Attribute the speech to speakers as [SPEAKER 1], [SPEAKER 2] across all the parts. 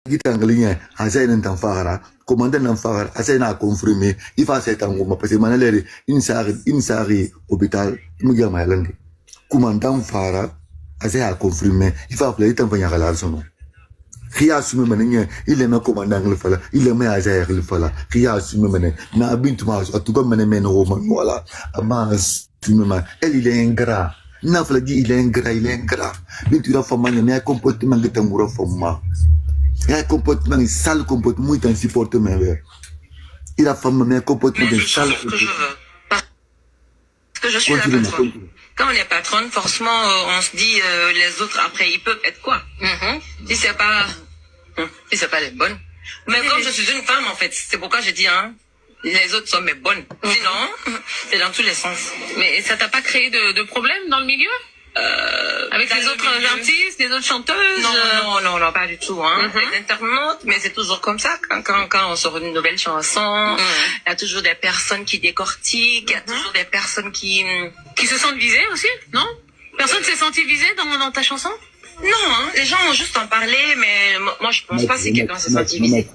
[SPEAKER 1] Gitangalien, Azain and Tanfara, commandant Tanfara, Azena confirmé, if I said Tangoma, parce que Manelli, Insari, Hospital, Mugama Island. Commandant Fara, Azea confirmé, if I played Tanfaya Larson. Qui a assumé Manin, il est un commandant le fala, il est un Azea le fala, qui a assumé Manin, n'a been to Mars, à tout comme Manen Roman, voilà, à Mars, elle il est ingrat. N'a pas dit il est ingrat, il est ingrat. Mais tu as fait mais un comportement de Tamoura Foma. Il a un comportement, un sale comportement, il insupporte mes verres. Il a fait un comportement de sale.
[SPEAKER 2] Ce que je veux. Parce que je suis la patronne. Quand on est patronne, forcément, on se dit, les autres, après, ils peuvent être quoi? Si c'est pas les bonnes. Mais comme je suis une femme, en fait, c'est pourquoi je dis, hein, les autres sont mes bonnes. Sinon, c'est dans tous les sens.
[SPEAKER 3] Mais ça t'a pas créé de problème dans le milieu? Avec les autres artistes, les autres chanteuses?
[SPEAKER 2] Non, pas du tout, hein. Les internautes, mais c'est toujours comme ça. Quand on sort une nouvelle chanson, il y a toujours des personnes qui décortiquent, il y a toujours des personnes qui
[SPEAKER 3] se sentent visées aussi, non? Personne s'est senti visé dans ta chanson?
[SPEAKER 2] Non, hein, les gens ont juste en parlé, mais moi je pense pas que quelqu'un s'est senti visé.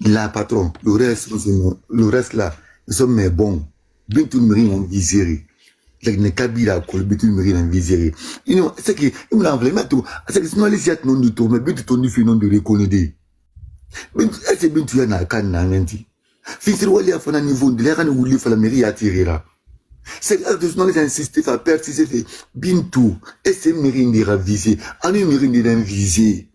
[SPEAKER 1] La patron, le reste là, ils sont mes bons. Bintou Mérine en visée. Les Kabila, le Bintou Mérine en visée. C'est qui, il me l'a envoyé, mais tout. C'est que sinon, les siètes non du tout, mais Bintou ton du non de reconnaître. Est-ce que Bintou y en a qu'un an, menti? Fils de Wally a fait un niveau de l'air, où il faut la mairie à tirer là. C'est que les journalistes insistent à persister. Bintou, est-ce que Mérine dira visée? En une Mérine dira visée.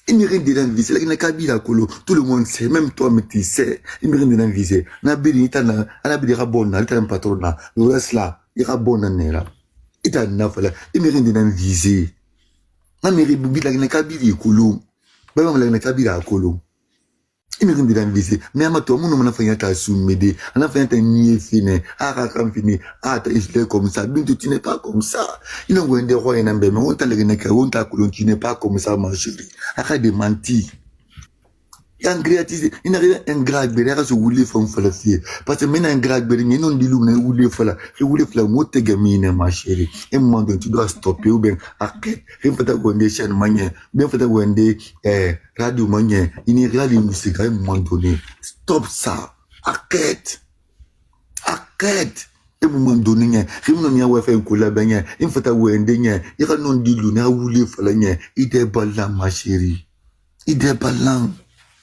[SPEAKER 1] Il mérite de l'enviser. La Kabila Kolo, tout le monde sait, même toi, mais tu sais, il mérite de l'enviser. Nabili, il a bon, il a un patron, le reste là, il a bon, il a un affaire, il mérite de l'enviser. Il mérite de la Kabila Kolo, la Kabila Kolo. Il mérite de l'enviser. Mais à ma tour, mon nom a fait un soummédé, on a fait un nier fini, fini, il est comme ça, Bintou, tu n'es pas comme ça. Il a un des rois et un bébé, on t'a le tu n'es pas comme ça, ma chérie. Arrête de mentir. Il y a un gratitude, il n'y a rien un grade, mais il y a ce voulez faire la fille. Parce que maintenant, un grade, mais il y a un dilou, mais il voulait faire la motte gamine, ma chérie. Et moi, tu dois stopper ou bien, arrête, il faut avoir des chaînes manières, bien faut avoir des radio manières, il n'y a rien de musique à un moment donné. Stop ça. Arrête. Arrête. À un moment donné, il faut faire un collab, il faut avoir des il y a un dilou, il voulait faire la il déballant, ma chérie. Il déballant.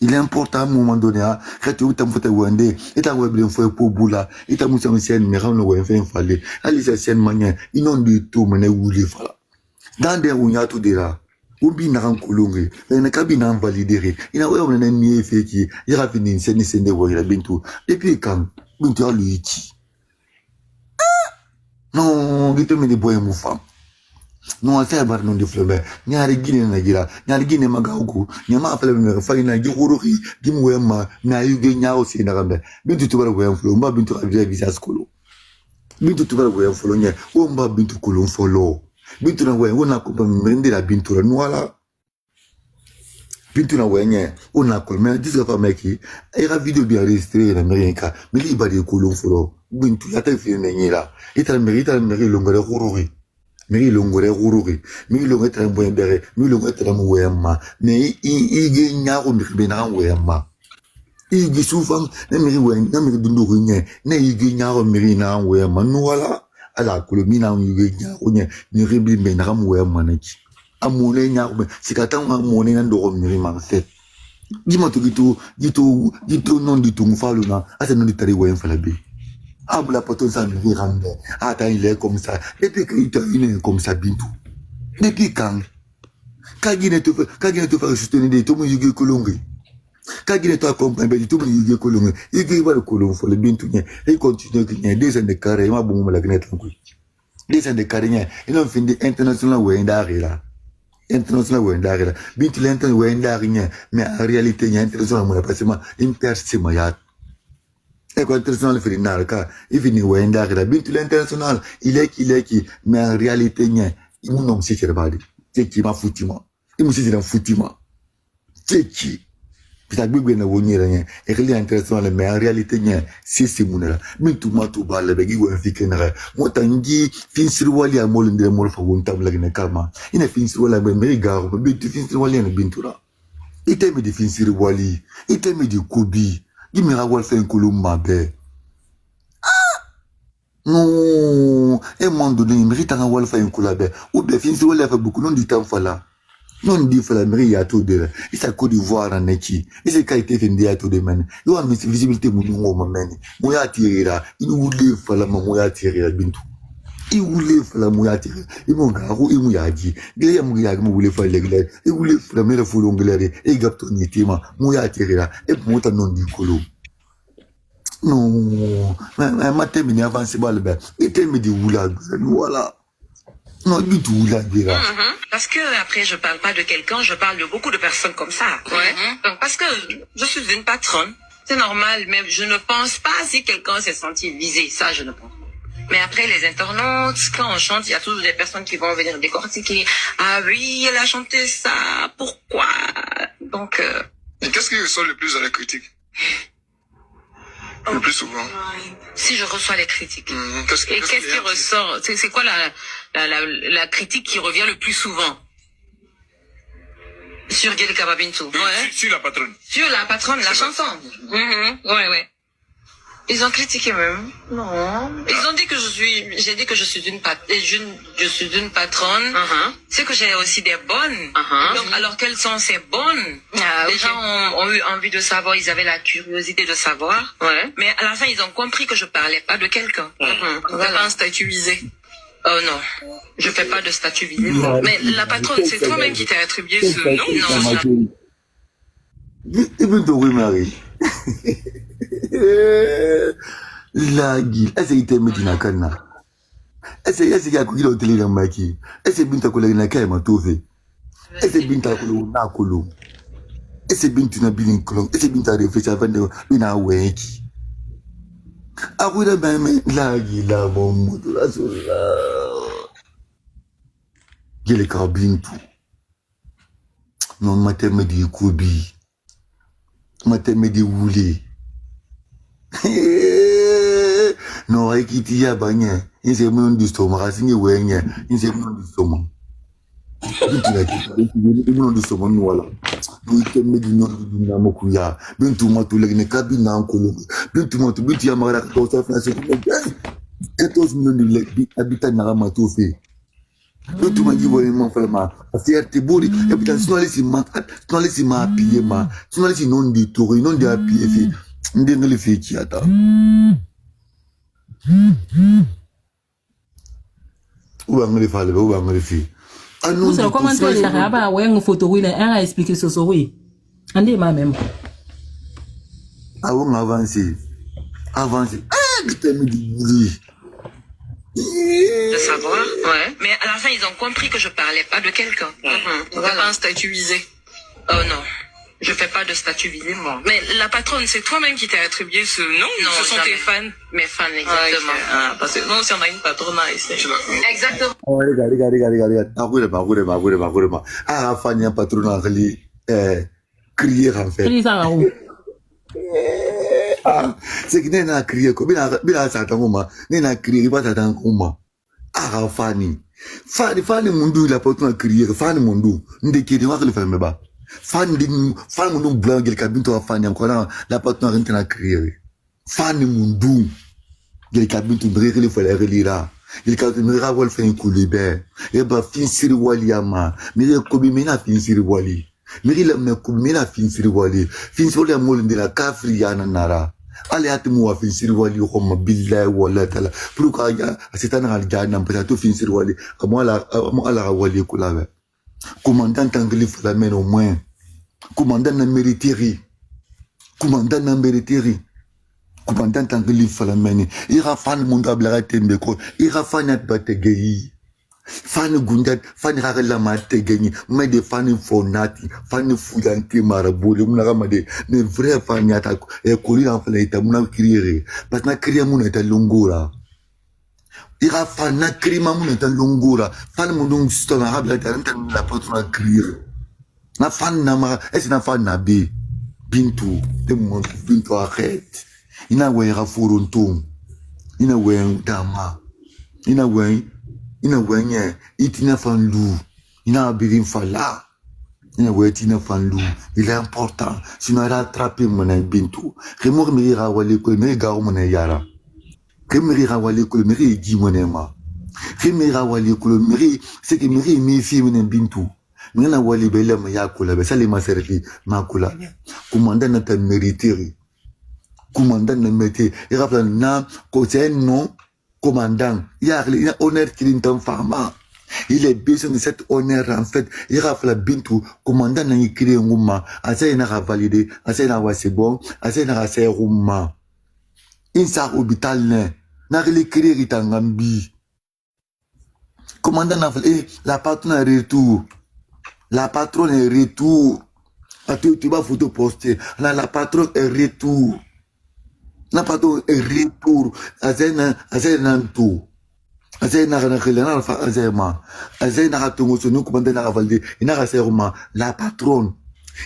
[SPEAKER 1] Il est important à un moment donné, quand tu as fait wende, et tu as fait pour boula, et tu as fait un scène, mais on a fait un fallait. Allez, c'est scène manière, ils n'ont du tout, mais où les fala. Dans des rouillats tout dira. Ou bien en colonge, il n'a qu'à bien valider. Il n'a pas un nier fait qui, il a fini une scène de voyage, bintou. Et puis quand, bintou a lui dit. Non, il te met des bois et moufam. Non, c'est un non de fleuve. N'y a rien à dire. N'y a rien à magauku. N'y a pas de faïna, du rourouri, du mouema, n'a eu gagné aussi dans la bintu tu vas le voir flou, ma bintu a vu visage colo. Bintu tu vas le voir flou, ou ma bintu colon follow. Bintu na on a compris la bintu la noala. Bintu na on a colmé, dis la femme qui, et la vidéo bien enregistrée, l'américain, mais il va dire colon follow. Bintu, la tête fait une là. Et t'as le mérite longue de rourouri. Miri longore gururi miri longo tra mboye bere miri longo tra mwema mais ige nyaro miri na wema ige souvent na miri wen na miri dundu nye na ige nyaro miri na wema no wala ala kolomi na ige nyaro nye miri bi me na wema na ki amone nyaro sikata amone na ndo miri ma fait dis-moi gitu non du tout mfalo na asa non ditari wen fala bi. Ah, la pote, ça me rende. Attends, il est comme ça. Depuis qu'il est comme ça, Bintou. Depuis quand? Quand il te fait soutenir, tout le monde est colongé. Quand il te accompagne, tout le monde est colongé. Il va le colon pour le Bintou. Il continue, il y a des années de carré, ma bombe la gnette. Des années de carré, il a fini international Wendari là. International Wendari là. Bintou l'international Wendari, mais en réalité, il y a international, parce que une personne, et quand l'international fait une arca, il finit ou un d'arrêt. Bintou l'international, il est qui, mais en réalité, il m'a nommé c'est qui m'a foutu moi. Il m'a dit foutu moi. C'est qui? Pita gbegbe na wonye rien et really intéressant mais en réalité nya c'est munela min tout ma tout balle be gi won fike na mo tangi fin sir wali amol ndre mol fa won tabla ne kama ina fin sir wala me garo be tu fin sir wali na bintura ite me di fin sir wali ite me di kobi gimi ra wal fa en kolumba be non et monde de mérite en wal fa en kolabe ou be fin sir wali fa beaucoup non du temps fala non dit fa la mairie ya to de et ça Côte d'Ivoire en neki et c'est qualité fait ya to de men yo am visibilité mu ngo mameni mo ya tirira il voulait fa la mo ya tirira bintu il voulait fa la mo ya tirira il mo ngaro il mo ya ji gele ya mo ya mo voulait fa legle il voulait fa la mera fo longlere et gapto ni tema mo ya tirira et mo ta non di kolo non ma temi ni avance balbe et temi di wula voilà. Non, du tout, là,
[SPEAKER 2] Parce que après, je parle pas de quelqu'un, je parle de beaucoup de personnes comme ça. Ouais. Donc, parce que je suis une patronne, c'est normal, mais je ne pense pas si quelqu'un s'est senti visé. Ça, je ne pense pas. Mais après, les internautes, quand on chante, il y a toujours des personnes qui vont venir décortiquer. Ah oui, elle a chanté ça. Pourquoi? Donc,
[SPEAKER 4] Et qu'est-ce qui ressort le plus à la critique? Le plus souvent.
[SPEAKER 2] Si je reçois les critiques.
[SPEAKER 3] Qu'est-ce qui ressort? C'est quoi la critique qui revient le plus souvent?
[SPEAKER 2] Sur Gelika Babintou.
[SPEAKER 4] Ouais. Sur la patronne.
[SPEAKER 2] Sur la patronne, la chanson.
[SPEAKER 3] Ouais.
[SPEAKER 2] Ils ont critiqué même. Non. Ils ont dit que j'ai dit que je suis d'une patronne. C'est que j'ai aussi des bonnes. Donc, alors quelles sont ces bonnes? Les gens ont eu envie de savoir, ils avaient la curiosité de savoir. Ouais. Mais à la fin, ils ont compris que je parlais pas de quelqu'un.
[SPEAKER 3] Voilà. Pas un statut visé.
[SPEAKER 2] Oh non, je fais pas de statut visé.
[SPEAKER 3] Mais la patronne, c'est toi-même qui t'as attribué ce nom?
[SPEAKER 1] Non, la guille, est-ce qu'il était Medina Kana? Est-ce qu'il y a couillé au télé dans Maki? Est-ce que Binta Kola n'a qu'à m'atouver? Est-ce que Binta Kolo n'a Kolo? Est-ce que Binta n'a bien Kolo? Est-ce que Binta réfléchit avant de n'a Weki? Ah oui, la guille, la bombe, la sola. Il est carabine tout. Non, ma tête me dit Kobi. Ma tête me dit Woulé. Non, qui y a bagné. Il s'est mis du stomac, racine ouénie, il s'est mis du stomac. Il m'ont du stomac, voilà. Nous sommes du nord du Namokuya. Bintou Matou, les cabines en Colombie. Bintou Matou, Bintou Yamara, 14 millions d'habitants Naramatou fait. Bintou m'a dit, voilà, mon frère, ma fierté, boli, et puis, sinon, laissez ma piller, sinon, laissez non du tour, non de appuyer, ndenge le fait qui attend. Où va me faire, où va me faire? Ah non,
[SPEAKER 5] vous savez comment toi les arabes ouais une photo oui là a expliqué ce oui. Andé ma même.
[SPEAKER 1] Ah on avance. Ah putain me dit.
[SPEAKER 2] De savoir, ouais. Mais à la fin, ils ont compris que je parlais pas de quelqu'un.
[SPEAKER 3] Voilà. Pas un statut visé.
[SPEAKER 2] Oh non. Je fais pas de statut visé, moi.
[SPEAKER 3] Mais la patronne, c'est toi-même qui t'as attribué ce nom?
[SPEAKER 2] Non,
[SPEAKER 3] ce sont tes fans?
[SPEAKER 2] Mes fans, exactement.
[SPEAKER 3] Parce que nous aussi, on a une patronne ici.
[SPEAKER 2] Exactement.
[SPEAKER 1] Oh, regarde. Agoué. Ah, Fanny, un patron en réalité, crier en fait. Ah, c'est que n'est pas crier, comme il a ça, n'est pas crier, pas ça, ah, Fanny, Mundu, il a pas tout crier, Fanny Mundu, n'est qui est le faire, mais bah. Fan Mundu blanc, il a bien Fanny, encore là, la patron rentre à crier. Fanny Mundu, il a bien tout briller, il faut les relire. Il a bien ravoir faire un coup de bain. Et bah, fin sur Wali ama, mais il a comme il a fin sur Wali. Mais il a même comme il a fin sur Wali. Fin sur le monde de la Kafriana Nara. Allez à tout fin sur Wali, comme Billah ou Allah Tala. Pourquoi c'est un algana, peut-être fin sur Wali. Comment la Wali Koulave. Commandant anglais la main au moins. Commandant n'a mérité. Commandant anglais la main. Il a fan mon ablara tembeko. Il a fan at bategei. Fan gundat, fan rarela mategei. Mais des fans fonati. Fan fouillanté maraboule. Mounaramade. Mais vrai fan yata. Et courir en falaita. Mouna crier. Parce que na crier mouna est longora. Il a fan na crier mouna est longora. Fan mon stone arabe la porte na crier. Na fan na mara. Est-ce na fan na bé? Bintou, de mon Bintou arrête. Il n'a oué Rafuronton. Il n'a oué Dama. Il n'a oué, il n'a fan loup. Il n'a abîmé fala. Il n'a oué tina fan loup. Il est important. Sinon, il a attrapé mon Bintou. Remor Mira Wale Kolme Garo mon Yara. Remira Wale Kolme Gi mon Emma. Remira Wale Kolme, c'est que Miri me fille mon Bintou. Mena wali bele ma yakula be sali ma servi makula commandant na ta mérité commandant na métier il rappelle na ko c'est non commandant il a honneur qu'il est femme il est besoin de cet honneur en fait il rappelle Bintou commandant na ikiri nguma asa na validé asa na wa c'est bon asa na c'est rumma insa hôpital na le créer itangambi commandant na la patronne retour. La patronne est retour. Tu vas photo poster. La patronne est retour. La patronne est retour. Azena nanto. Azena na fa azema. Azena tongo sonu commandant na valide. Ina serma la patronne.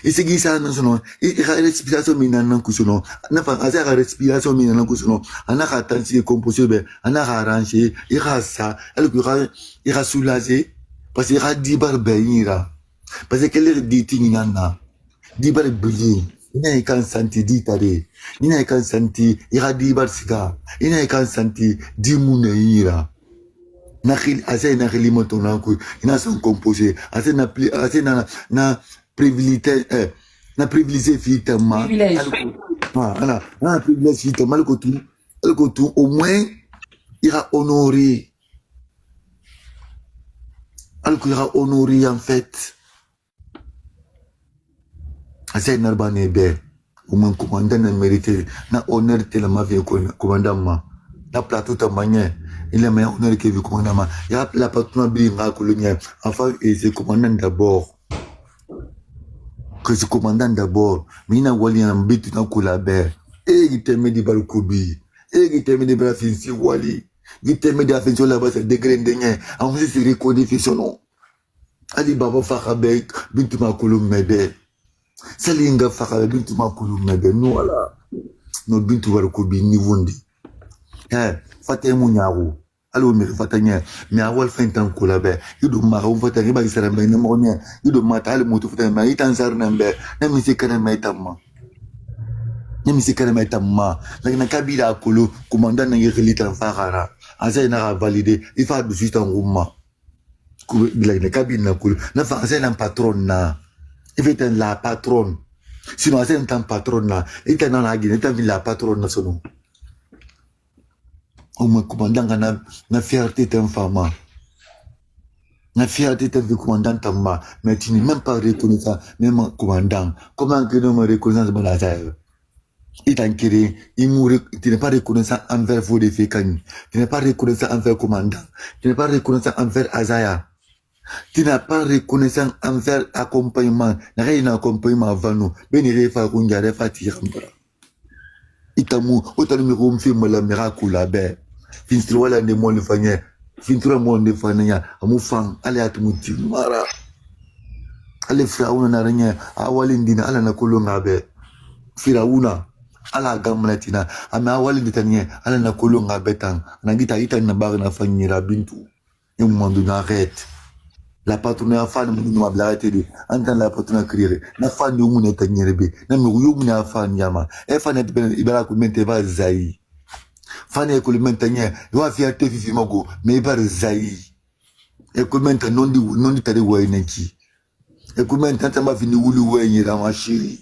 [SPEAKER 1] Et c'est qui ça non il a respiration minana kusono. Na fa azera respiration minana kusono. Ana ka tansi composé be. Ana ka arranger. Il a ça. Il a soulagé parce qu'il a dit barbeira. Parce que les dit tingana di bar bili ina kan santi di tare ina kan santi ira di bar siga ina kan santi di muneira nakhil asa na khili motona ko ina son composé asa na privilège na privilégié fitement voilà na privilège fitement le tout au moins ira honoré ira honoré en fait. Assez n'arbane be au moins commandant na mérité na honneur tellement ma vie commandant ma na plateau ta manière il est meilleur honneur que vie commandant ma ya la patron bringa colonial enfin et c'est commandant d'abord que c'est commandant d'abord mais na wali na mbitu na kulabe et il te met di balkobi et il te met di brafinsi wali il te met di afenso la base degré ndenya en fait c'est reconnaissance non ali baba fakabek bintu ma kolomebe Salinga faka bintu makulu mebe no wala no bintu warkobi ni wondi fata mu nyaawo alo mi fata nya mi awal fentan ko labe ido ma ko fata riba isara be ne mo nya ido ma tal mutu fata ma itan sar nambe na mi sikana ma itamma la na kabila akolo commandant na yeli tan fakara asa na valider il fa de suite en rumma ko la na kabila akolo na fa asa na patron na il fait la patronne. Sinon, c'est un patronne là. Il est dans la Guinée, il est la patronne là. Au moins, commandant, na fierté d'un femme. Na fierté d'un commandant, mais tu n'es même pas reconnaissant, même commandant. Comment que nous me reconnaissons dans la terre? Il t'a inquiété, tu n'es pas reconnaissant envers vos défis, tu n'es pas reconnaissant envers commandant, tu n'es pas reconnaissant envers Azaya. Tu n'as pas reconnaissant envers accompagnement. N'a accompagnement avant nous. Béniré Farounga, Refatirambra. Itamu, autant me film la miracle la baie. Finstro la ne mon le fanya. Finstro mon le fanya. Amufang, allez à Tumuti. Mara. Allez, Frauna Narania, Awalindina, Ala Nakolonga be. Firauna. Ala Gamlatina. Ama Awalinditania, Ala Nakolonga betang. Nagita Itan Nabarna Fanyira Bintu. Et au moment donné, arrête. La patronne a fan nous a blagué de entend la patronne crier na fan de mun eta nyerebe na mi yu mun a fan yama e fan et ben ibara ko mente ba zai fan e ko mente nya wa fierté fifi mago mais bar zai e ko mente non di tare wa inaki e ko mente tamba fini wuli wa nyira ma chérie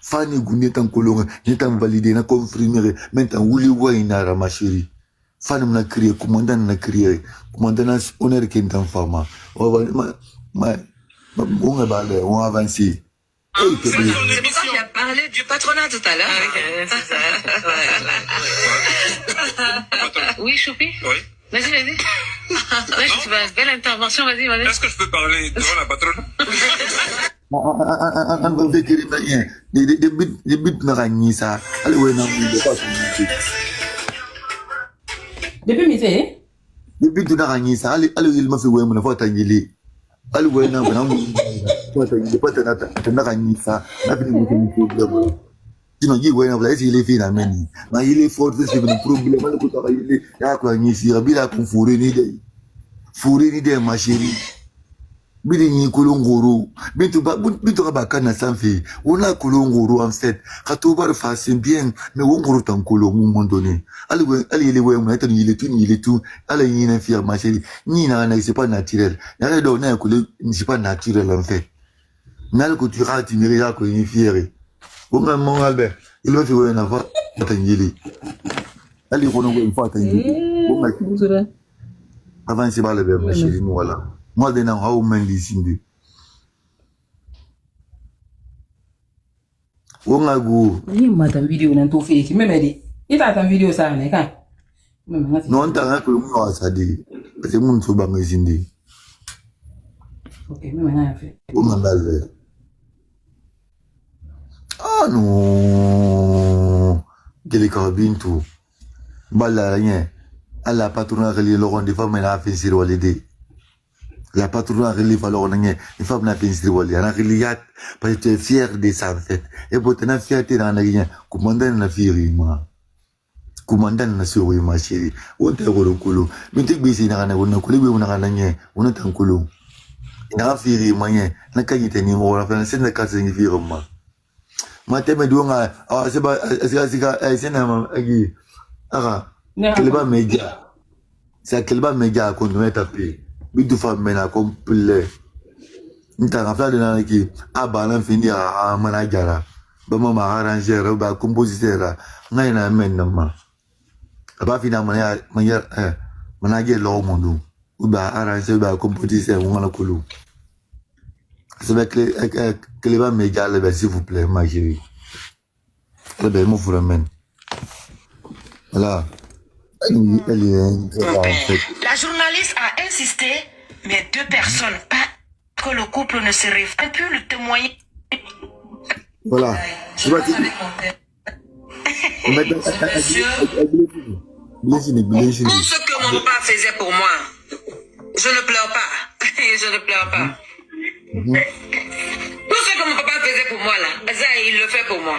[SPEAKER 1] fan e gune tan kolonga ni tan valider na confirmer mente wuli wa ina ma chérie fan na crier commandant na crier commandant honneur qui est en femme on va aller, on va avancer.
[SPEAKER 2] C'est pour ça qu'il a parlé du patronat tout à l'heure.
[SPEAKER 3] Oui, Choupi?
[SPEAKER 4] Oui.
[SPEAKER 3] Vas-y. Vas-y, tu vas. Belle intervention, vas-y.
[SPEAKER 4] Est-ce que je peux parler devant la patronne?
[SPEAKER 1] On va vécu rien. Des buts n'a rien ça. Allez, ouais, non, il pas
[SPEAKER 5] Depuis mi fait?
[SPEAKER 1] Des buts n'a rien ça. Allez, il m'a fait ouais, mon fois t'angeli. Allez, ouais, non, pas n'a rien ça. N'a pas de problème. Sinon, il est fait la main. Mais il est fort, c'est un problème. Il est là, quoi, il est fourré ni de ma chérie. Bidi ni kolongoro. Bintu bakana sanfi. On a kolongoro en fait. Katobar fa c'est bien, mais on goro tan kolo un moment donné. Allez les ouais, il est tout. Allez ni na fier ma chérie. Ni na c'est pas naturel. N'allez donc na kolo, c'est pas naturel en fait. N'allez que tu rates, tu mérites que ni fier. Mon Albert, il va faire une affaire. Allez, on a une fois avant c'est pas le verbe, ma chérie, voilà. Moi, de n'en haut, même les on a go.
[SPEAKER 5] Ni mata video nan to fake. Memedi. Ita tan video sa ne kan.
[SPEAKER 1] Non, t'as un peu moins ça dit. Parce que mon faut pas me zindi.
[SPEAKER 5] Ok, même rien fait.
[SPEAKER 1] On a mal. Ah non. Quel est carabine tout. Bala rien. À la patronne reliée Laurent des femmes elle a fait sur walidé. La patronne reliée Laurent rien. Les femmes n'a fait sur walidé. La reliée parce que tu es fier de ça en fait. Et pour tenir fierté dans rien. Commandant na fieri moi. Commandant na surveille ma chérie. On te recolo. Mais tu es na na on a collé on a rien. On est en colo. Na fieri moyen. Na kagite ni mo la fin c'est na kase ni fieri moi. Ma teme douanga. Ah c'est pas c'est na agi. Ah. Keleba média. C'est Keleba média qu'on doit taper. Bitu femme mena complet. Nta rafla de na ki abalan fini a managera. Ba mama arranger ba compositeur. Ngai na men ma. Aba fina manager lo mondo. Ou ba arranger ba compositeur ngana kulu. C'est que Keleba média le s'il vous plaît ma chérie. Le ben mo furamen. Voilà.
[SPEAKER 2] La journaliste a insisté, mais deux personnes, pas que le couple ne se réfère plus le témoigner.
[SPEAKER 1] Voilà.
[SPEAKER 2] Je pense avec mon père. Tout ce que mon papa faisait pour moi, je ne pleure pas. Je ne pleure pas. Tout ce que mon papa faisait pour moi là, il le fait pour moi.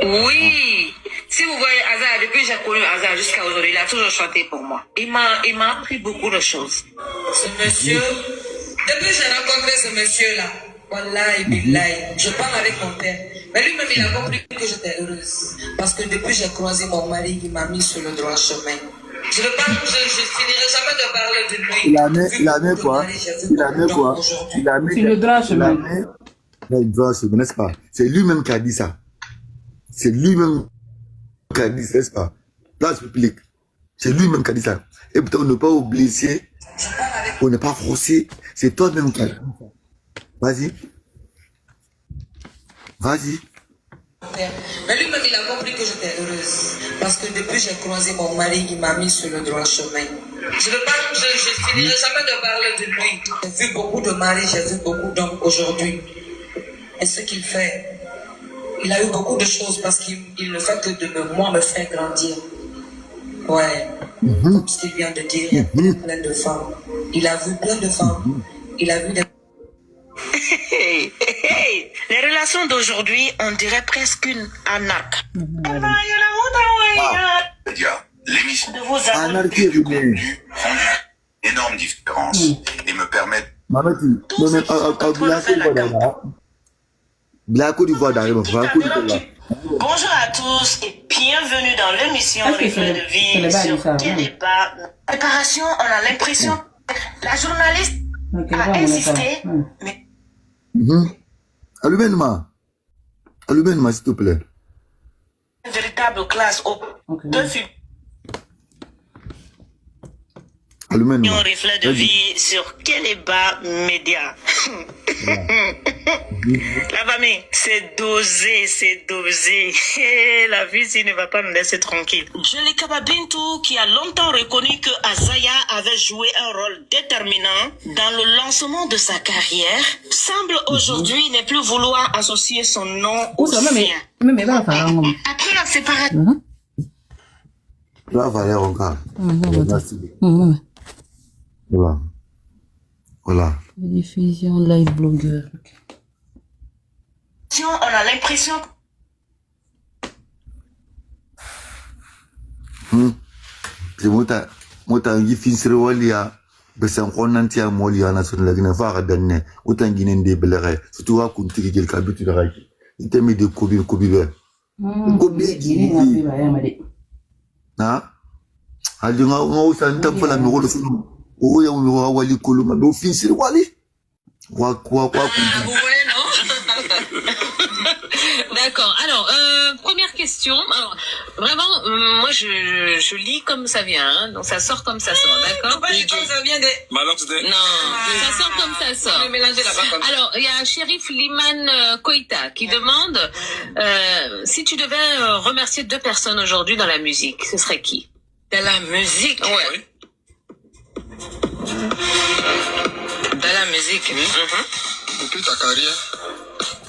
[SPEAKER 2] Oui, si vous voyez Azar, depuis que j'ai connu Azar jusqu'à aujourd'hui, il a toujours chanté pour moi. Il m'a appris beaucoup de choses. Ce monsieur, depuis que j'ai rencontré ce monsieur-là, Wallahi billahi, je parle avec mon père. Mais lui-même, il a compris que j'étais heureuse. Parce que depuis que j'ai croisé mon mari, il m'a mis sur le droit chemin. Je finirai jamais de parler de lui.
[SPEAKER 1] Il a mis quoi?
[SPEAKER 5] Sur le droit chemin.
[SPEAKER 1] Le droit chemin, n'est-ce pas? C'est lui-même qui a dit ça. C'est lui-même qui a dit ça, n'est-ce pas? Place publique. C'est lui-même qui a dit ça. Et peut-être on ne pas oublier, on n'est pas forcé. C'est toi-même qui a dit ça. Vas-y. Vas-y.
[SPEAKER 2] Mais lui-même, il a compris que j'étais heureuse. Parce que depuis que j'ai croisé mon mari, il m'a mis sur le droit chemin. Je finirai jamais de parler de lui. J'ai vu beaucoup de maris, j'ai vu beaucoup d'hommes aujourd'hui. Et ce qu'il fait, il a eu beaucoup de choses parce qu'il ne fait que de moi me faire grandir. Ouais. Comme ce qu'il vient de dire, il y a plein de femmes. Il a vu plein de femmes. Il a vu des... Les relations d'aujourd'hui, on dirait presque une arnaque.
[SPEAKER 6] L'émission de vos abonnés du contenu font une énorme différence et me permettent
[SPEAKER 2] Bonjour à tous et bienvenue dans l'émission Reflet de vie sur Télépa. Préparation, on a l'impression la journaliste a insisté, mais...
[SPEAKER 1] Allumez-moi, s'il te plaît.
[SPEAKER 2] Une véritable classe au deux films.
[SPEAKER 1] Allumez-moi.
[SPEAKER 2] Reflet de vie sur Télépa Média. La famille, c'est dosé, c'est dosé. La vie ici ne va pas me laisser tranquille. Jolie Kababintou, qui a longtemps reconnu que Azaya avait joué un rôle déterminant dans le lancement de sa carrière, semble aujourd'hui ne plus vouloir associer son nom au sien. Après la séparation...
[SPEAKER 1] Là, Valérie, regarde. Voilà. Voilà.
[SPEAKER 5] Diffusion live blogueur.
[SPEAKER 2] On a l'impression
[SPEAKER 1] c'est mota ngi finsire walia besan konanti a moli ana son la gina fa danne utan ginen de belere surtout wa kunti gel kabitu de raki itemi de kobi be na hadi nga santa fala mi golo sunu o ya mi wali koluma do finsire wali wa
[SPEAKER 3] D'accord. Alors, première question. Alors, vraiment, moi, je lis comme ça vient. Hein, donc, ça sort comme ça sort. D'accord.
[SPEAKER 2] Pas comme ça vient de...
[SPEAKER 3] Non, ça sort comme ça sort. Alors, il y a Shérif Liman Koïta qui demande si tu devais remercier 2 personnes aujourd'hui dans la musique, ce serait qui?
[SPEAKER 2] Dans la musique?
[SPEAKER 3] Ouais.
[SPEAKER 2] Dans la musique, oui.
[SPEAKER 4] Depuis ta carrière.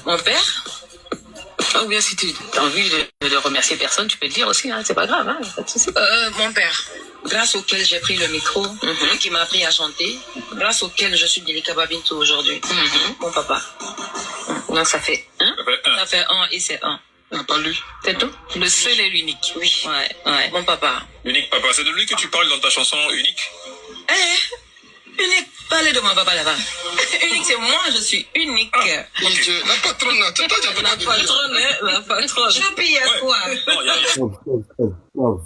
[SPEAKER 3] Mon père? Ou bien si tu as envie de remercier personne, tu peux le dire aussi, hein, c'est pas grave, hein, pas de souci.
[SPEAKER 2] Mon père, grâce auquel j'ai pris le micro, qui m'a appris à chanter, grâce auquel je suis Delika Babinto aujourd'hui. Mon papa.
[SPEAKER 3] Donc ça fait 1.
[SPEAKER 2] Ça fait 1 et c'est 1.
[SPEAKER 4] N'a pas lu.
[SPEAKER 3] C'est tout? Le seul et l'unique.
[SPEAKER 2] Oui. Ouais. Mon papa.
[SPEAKER 4] Unique papa, c'est de lui que tu parles dans ta chanson Unique.
[SPEAKER 2] Unique, parlez de mon papa là-bas. Unique, c'est moi, je suis unique.
[SPEAKER 4] Mon Dieu, la patronne, tu t'as déjà
[SPEAKER 2] La patronne. Je pille à quoi?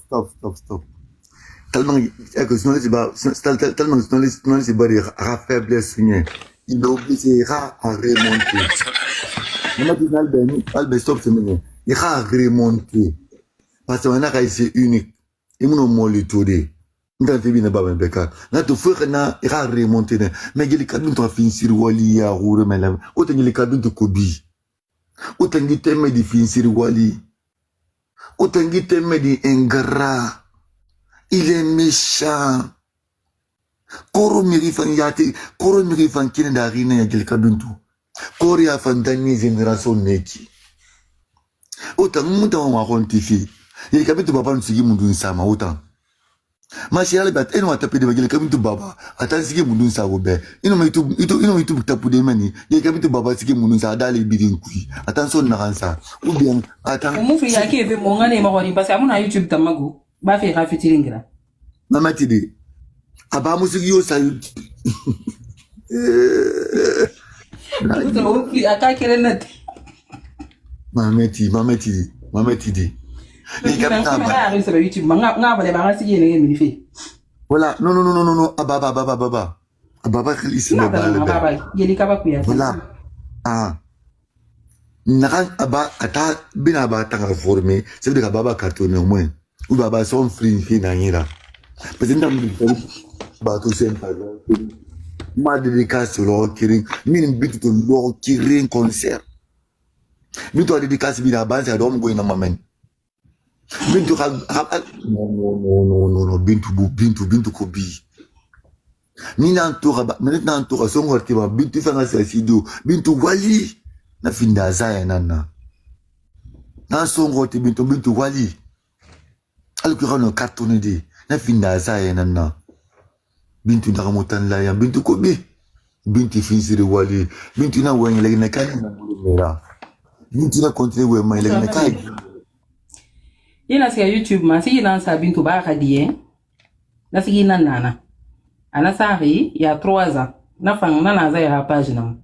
[SPEAKER 1] Stop. Tellement que sinon c'est pas des rats faiblesses. Il a obligé à remonter. Albert, stop, c'est mieux. Il a remonté. Parce qu'on a réussi unique. Et mon mot le tourner. Nda te bina baba beka na to fere na ira remonter mais geli kadun to fin sir wali ya roure mela o te geli kadun to kobi o te ngi teme di fin sir wali o te ngi teme di ingrat, il est méchant koro miri fan yati koro miri fan kine da rina ya geli kadun to koro ya fan dani génération neki o te muta wa kontifi geli kadun to baba nsigi mundu nsama autant ma chérie bat eno atape de bagele kabitu baba atansike mundun sa gobe ino mitu tapu de mani ye kabitu baba sike mundun sa dale bidin kui attention na kansa ou bien attends
[SPEAKER 5] mu fi yake be mo ngane ma wori parce que amuna YouTube tamago ba fi ra fitiringira
[SPEAKER 1] mama tidi aba musiki yo sa
[SPEAKER 5] Uto fi akakere nati
[SPEAKER 1] mama tidi voilà non ababa khilisi voilà naran aba ata bina ba ta reformer c'est de baba cartonner au moins ou baba son free na yira parce que ndam ba to sen pa ma dédicace lo kirin min bitu to lo kirin concert bitu dédicace bina ba sa dom go ina mamen Bintu non Bintu Kobi. Mina antora songo artiba Bintu fanga sido Bintu Wali na finda zaya nana. Na songo te Bintu Wali. Alukura no cartonné de na finda zaya nana. Bintu nakamotan la ya Bintu Kobi. Bintu finsire Wali. Bintu na wenye lagi na kani na mera. Bintu na continue we mai lagi na kai.
[SPEAKER 5] Ina siya YouTube ma si ina sa Bintu ba ka diye na sige nana ana sahi ya 3 ans na fang na za ya page na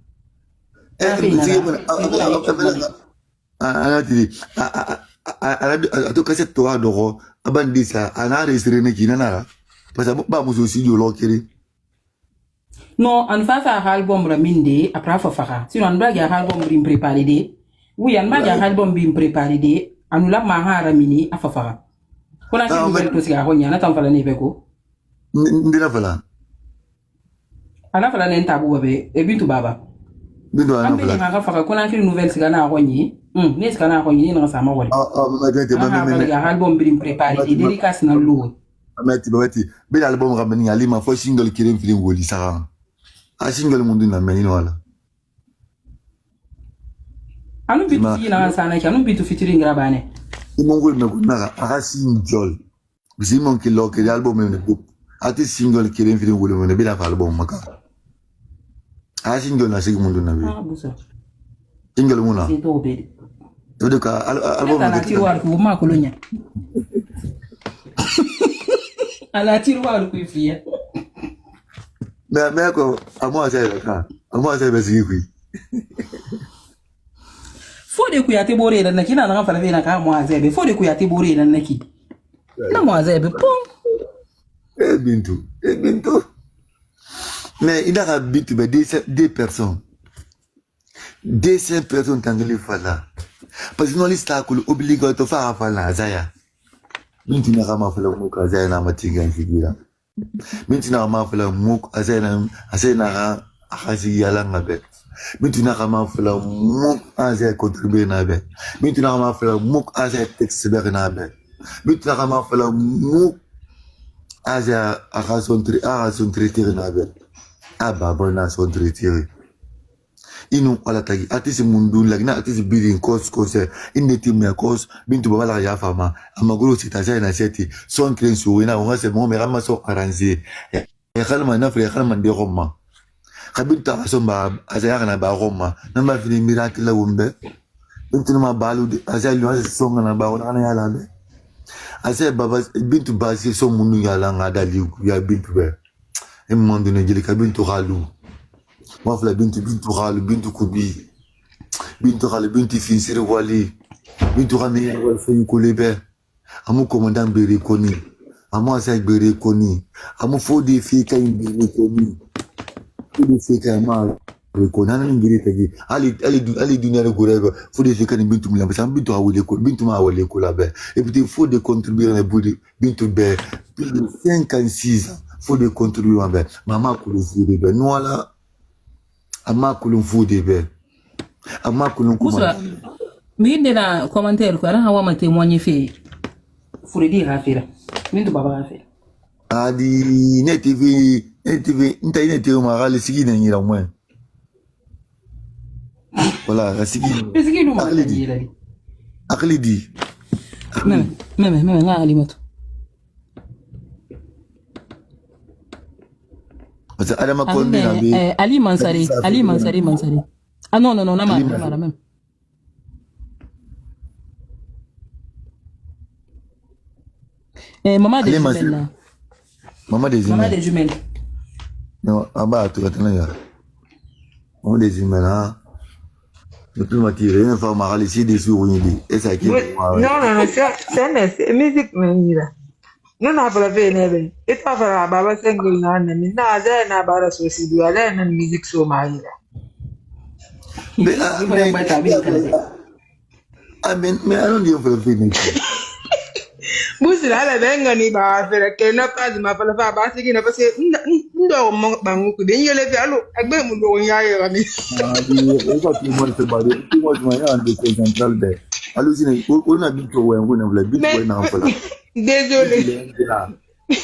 [SPEAKER 1] ana tiri to kaset to adoro abandisa ana resire ne kinana parce que ba muso si yo lokiri
[SPEAKER 5] no an fa album raminde après fa sinon an ba ya album brim préparé de oui an ba ya album brim préparé de anula mahara mini afafara kona ki nouvelle to siga honya na tamfala ne beko
[SPEAKER 1] ndina fala
[SPEAKER 5] ana fala ne ntabu babe e Bintu baba
[SPEAKER 1] Bintu ana fala
[SPEAKER 5] ambe ma faka kona ki nouvelle siga na honyi ne siga na honyi na sama wali
[SPEAKER 1] ma gete
[SPEAKER 5] ma ya album brim préparé de dédicace na lo
[SPEAKER 1] amati bel album ramani ali ma fo single kirim film woli sara a single mundu na meni wala
[SPEAKER 5] anu Bintu na sana ki anu Bintu featuring grabane
[SPEAKER 1] Mongol me kunaka aka single bisimon ki lo ke album me ko ati single kirim film woli me bela album maka a single na sigi mundu na be
[SPEAKER 5] busa
[SPEAKER 1] single muna
[SPEAKER 5] c'est to be
[SPEAKER 1] to de ka album
[SPEAKER 5] na ti war ko ma ko lonya ala tirwa le kuifia
[SPEAKER 1] mais ko amo asa ka amo asa be sigi kui
[SPEAKER 5] fode kuyate bore dan naki na nga fala na ka mo azebe fode kuyate bore dan naki na mo azebe pom
[SPEAKER 1] bintu mais il a bintu be deux personnes 200 personnes tangeli fala parce que non lista ko obligatoire to fa fala zaya bintu na kama fala mo ka zaya na matinga figira bintu na kama fala mo azaya na akasi yala ngabe bintu na kama fala mo azaya contribuer na be bintu na kama fala mo azaya texte be na be bintu na kama fala mo azaya son traiter na be aba bona son traiter inu ala tagi atisi mundu lagina atisi building cause ineti me cause bintu baba ya fama amaguru sitaja na seti son clean souina on se mo me rama so arranger ya khalma na frère khalma de roma khabinta asomba azaya na ba roma na ma fini miracle la wumbe bintu ma balu azaya lo songa na ba ona ya la be azaya baba bintu basi so mundu ya la ngada li ya bintu be e mondu ne jeli kabintu khalu moi fla bintu ral bintu kubi bintu ral bintu finsir wali bintu rame wal fe kolebe amu commandant bere koni amu asa bere koni amu fodi fi kay bere koni fodi fi kay ma rekona na ngiri tagi ali dunia le gorego fodi fi kay bintu mla parce bintu awole ko bintu ma awole ko la be et puis faut de contribuer na budi bintu be plus de 56 ans faut de contribuer be mama ko le fodi be no ala amma kulun fude be amma kulun kuma
[SPEAKER 5] minde na commentaire ko ran hawa mate moñi fe furedi hafira mindu baba hafira
[SPEAKER 1] adi ne tv nta ine tv ma gali sigi na nyira mwe wala sigi
[SPEAKER 5] no ma
[SPEAKER 1] aklidi
[SPEAKER 5] meme nga alimatu
[SPEAKER 1] Adama Konde na be
[SPEAKER 5] Ali Mansari ah non na mara même maman des jumelles
[SPEAKER 1] non aba tu atana ya maman des jumelles hein le plus matiré une fois ma ici des souris et ça qui
[SPEAKER 7] non c'est musique menira non na fala fe ne be ita fara baba sengul na nan na za na bara so si duwa la nan music so ma yi
[SPEAKER 1] mais I don't even feel feeling
[SPEAKER 7] busi la la benga ni ba fere ke na kazi ma fala fa ba sigi na parce ndo mo bangu ku ben yele fi alo agbe mu do nya ye rami
[SPEAKER 1] o ka tu mo se ba de tu mo ma ya de central de alusine o na bi to wen ko na vla bi to na fala
[SPEAKER 7] désolé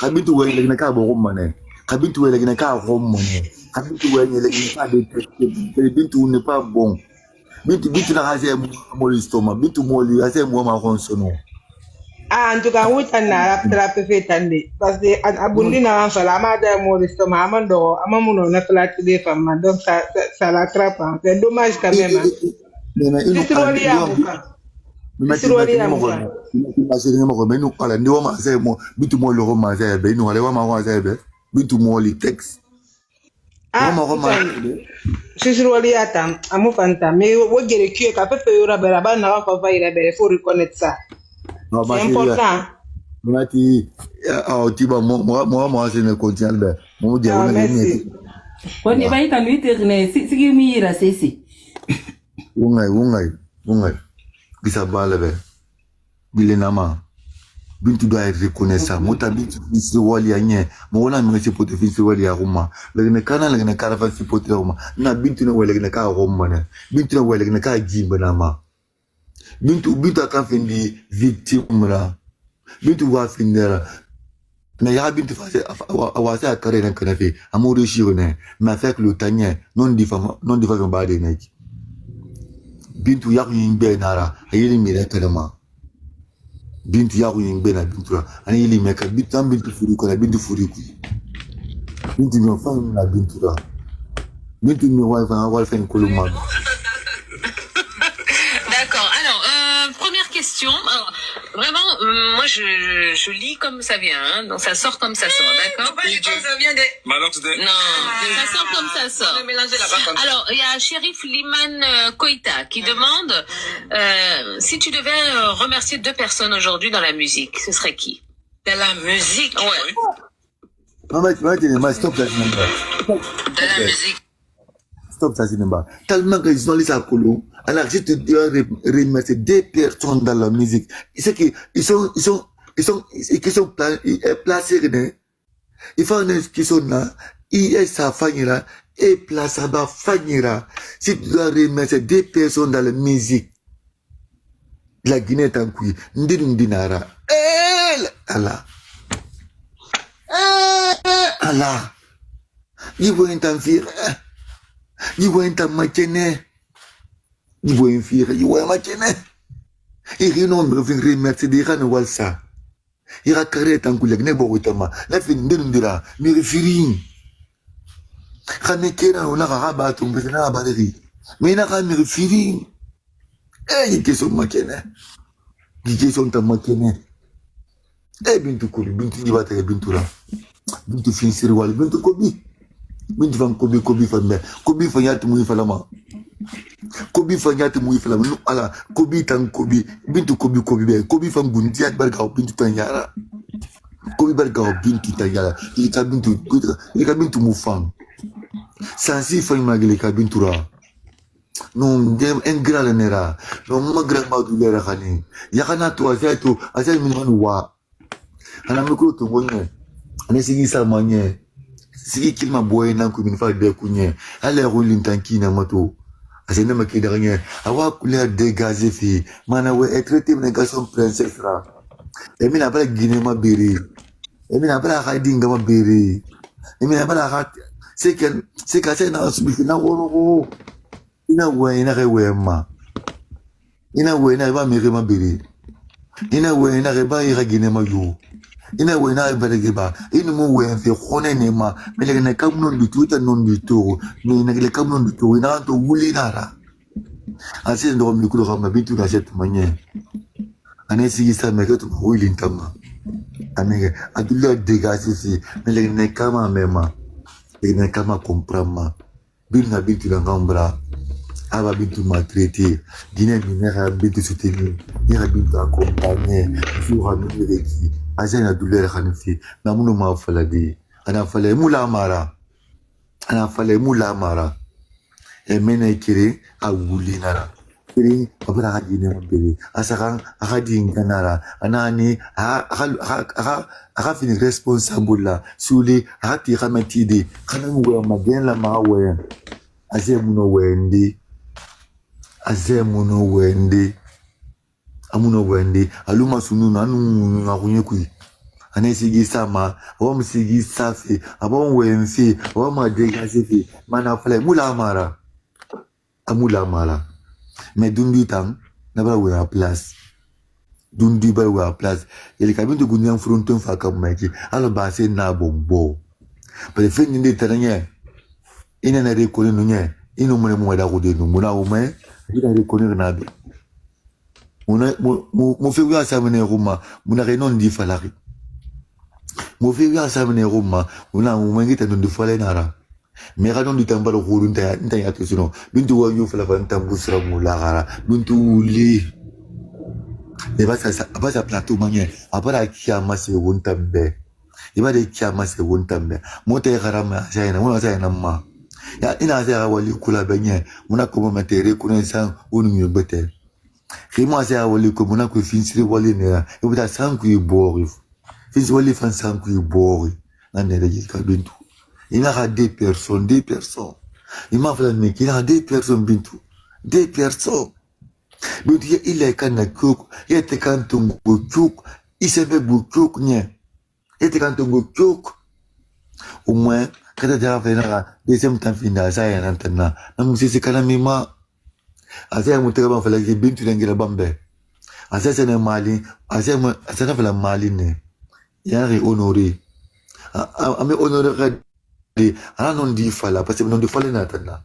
[SPEAKER 1] kabitu we le ka bo romane kabitu we le ka romane kabitu we le ka de bintu n'est pas bon bintu na hase mo l'estomac bintu mo li hase mo ma konsono
[SPEAKER 7] en tout cas wuta na rap fe tande parce que abundi na fala ma da mo l'estomac amando amamuno na plate de femme donc ça la trappe c'est dommage quand même
[SPEAKER 1] mais il nous ala ni wama sai mo bitu mo lo ma sai be no ale wama wa sai be bitu mo li text wama
[SPEAKER 7] sisiroli ata amu fanta mais wo gere ki ka pepe yora bera ba na fa fa ira be faut reconnaître ça c'est important
[SPEAKER 1] mati tiba mo c'est ne contient be mo je wona ni
[SPEAKER 5] ko ni ba ita ni terne sigi mi ira sesi
[SPEAKER 1] wongai bisa balebe bilenama bintu doit être reconnaissant mota bintu fisi wali anye mo wona mi se pote fisi wali ya roma le kana le kana fa fisi pote roma na bintu no wele ne ka roma ne bintu no wele ne ka jimba na ma bintu ka fendi victime la bintu wa finera na ya bintu fa wa sa kare na kana fe amour shiro ne ma fait le tanye non difa ba de ne bintu ya yimbe nara ayili mire kalama bintu ya yimbe na bintu ani yili meka bintu furi ko na bintu furi ku bintu no fa na bintu ra bintu mi wa fa ko lu ma
[SPEAKER 3] D'accord. Alors, première question. Alors, vraiment, moi, je lis comme ça vient, hein, donc ça sort comme ça sort, d'accord?
[SPEAKER 2] Ça vient de...
[SPEAKER 3] Non, ça sort comme ça sort. Alors, il y a Shérif Liman Koïta qui demande si tu devais remercier 2 personnes aujourd'hui dans la musique, ce serait qui?
[SPEAKER 2] De la musique.
[SPEAKER 3] Ouais.
[SPEAKER 1] Stop ça, cinéma.
[SPEAKER 2] De la musique.
[SPEAKER 1] Stop ça, cinéma. Tellement que les journalistes à Colo, alors je te dois remercier 2 personnes dans la musique. C'est qu'ils sont placés, ils font une question là, ils est sa fanira, et place à bas fanira. Si tu dois remercier 2 personnes dans la musique, la Guinée est en couille, Ndinara, Allah. Allah. Ils vont t'enfuir. Ils vont t'emmaquiner. Ils vont fuir. Ils vont m'aquiner. Ils vont me remercier des gens de ça. Ils vont carrer tant que les gens vont t'emma. La fin de l'indira. Mais refiring. Quand les gens ont la rabat, on peut la balayer. Mais ils n'ont me refiring. Ils sont m'aquiner. Ils sont t'emmaquiner. Bintu Kobi, Bintu Dibatare, Bintu La. Bintu Finsiri Wali, Bintu Kobi. Bintu Van Kobi Fanbe. Kobi Fanyat Mouy Falama. Kobi Fanyat Mouy Falama. Non, ala, Kobi Tan Kobi. Bintu Kobi Be. Kobi Fan Guntiat Bargao Bintu Tanyara. Kobi Bargao Bintu Tanyara. Il ka Bintu Moufang. Sansi Fanyagele ka Bintu Ra. Non, un grand nera. Non, ma grand-mère du lera khani. Yakana to azaito, azai minman wa. Ana miko to ngonye ane sigi salmanye sigi kilma boy nan ko min fa de kunye ale rolin tanki na mato asene make de ganye awa couleur dégagé fi mana we traité na garçon princesse ra e mina bala guiné ma béré e mina bala khadi ngama béré e mina bala khat c'est que c'est na subi na woro ina we ina rewe ma ina we na ba mere ma béré ina we ina ba ira guiné ma yo ina wena ibarigeba ina mo wenfe khone nema mele ne kamnon du tuta non du to ne na le kamnon du to ina to wuli nara asi ndo mi kulo kama bitu na set manye ane sigi sa me to wili ntama ane adulla dégagé si mele ne kama mema ne kama comprama bil na bitu na ngambra aba bitu maltraité Guinée minera bitu soutenir ira bitu accompagner sur un numérique azan la douleur khanifi namuno ma faladi ana fale mula mara e mena kire a wuli nara kire abara hadine mbere asakan akadi nganara anani a fini responsable la suli hati khamatide khana ngwa magen la mawe azemuno wende amuno wende aluma sunu nanu ngakunye kui anesigi sama awam sigi safi abon wenfi awam dégagé fi mana fale mula mara mais dundi tang na ba we a place dundi ba we a place ele kabin to gunyan fronton fa kam maki alo ba se na bombo pe fe ni de taranya ina na reconnaître nunya ino mo da ko de no mona o me ina reconnaître na be mon fait à ça mener Roma mon réunion dit falari mon fait à ça mener Roma on a un moment qui est dans de falé nara mais radon du tambal roulun ta ya to sino bintu wa yo fala fan tambu sra mulara bintu uli et ba ça plateau manye apara kiama se won tambe e ba de kiama se won tambe mo te garama jaina mo jaina ma ya ina za wali kula benye mona ko matere kunen san onu mi bete Rima se awali ko mona ko finsiri wali ne e buta sanku yi bori finsiri wali fan sanku yi bori ande de ka bintu ina ha 2 personnes ima fala me ki ha 2 personnes bintu 2 personnes bintu il est kana kuk yete kantungu kuk isebe kuk nye yete kantungu kuk au moins kada ja fa na deuxième temps final ça ya nantana na musisi kana mima asa mutaka ban fala bintu ngira bambe asa sene mali asa na fala mali ne yari honoré ame honoré ana non di fala parce que non di fala na tana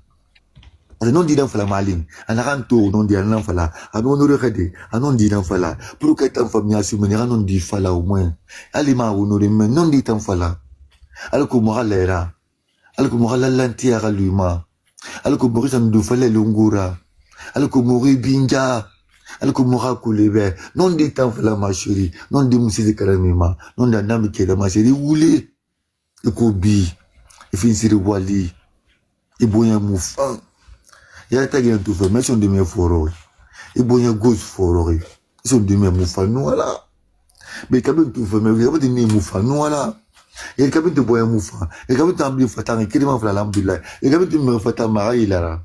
[SPEAKER 1] non di dan fala malin anakan to non di nan fala abo no rekade anon di dan fala pour que tan famille asumene non di fala au moins ali ma honoré mais non di tan fala alko mo galera alko mo galanti ya galuma alko mo risan du fala lungura alko mo ribinja alko mo rakulebe non di tan fala ma chérie non di musisi karamima non da ndami keda ma chérie wule ko bi ifinsiri wali ibonya mufa ya ta gina tout fait mais son de mes foroi ibonya gauche foroi son de mes mufa noala mais quand même tout fait mais vous avez dit mufa noala et quand même de boya mufa et quand même tambli fatang kirima fala alhamdulillah et quand même me fata mara ilara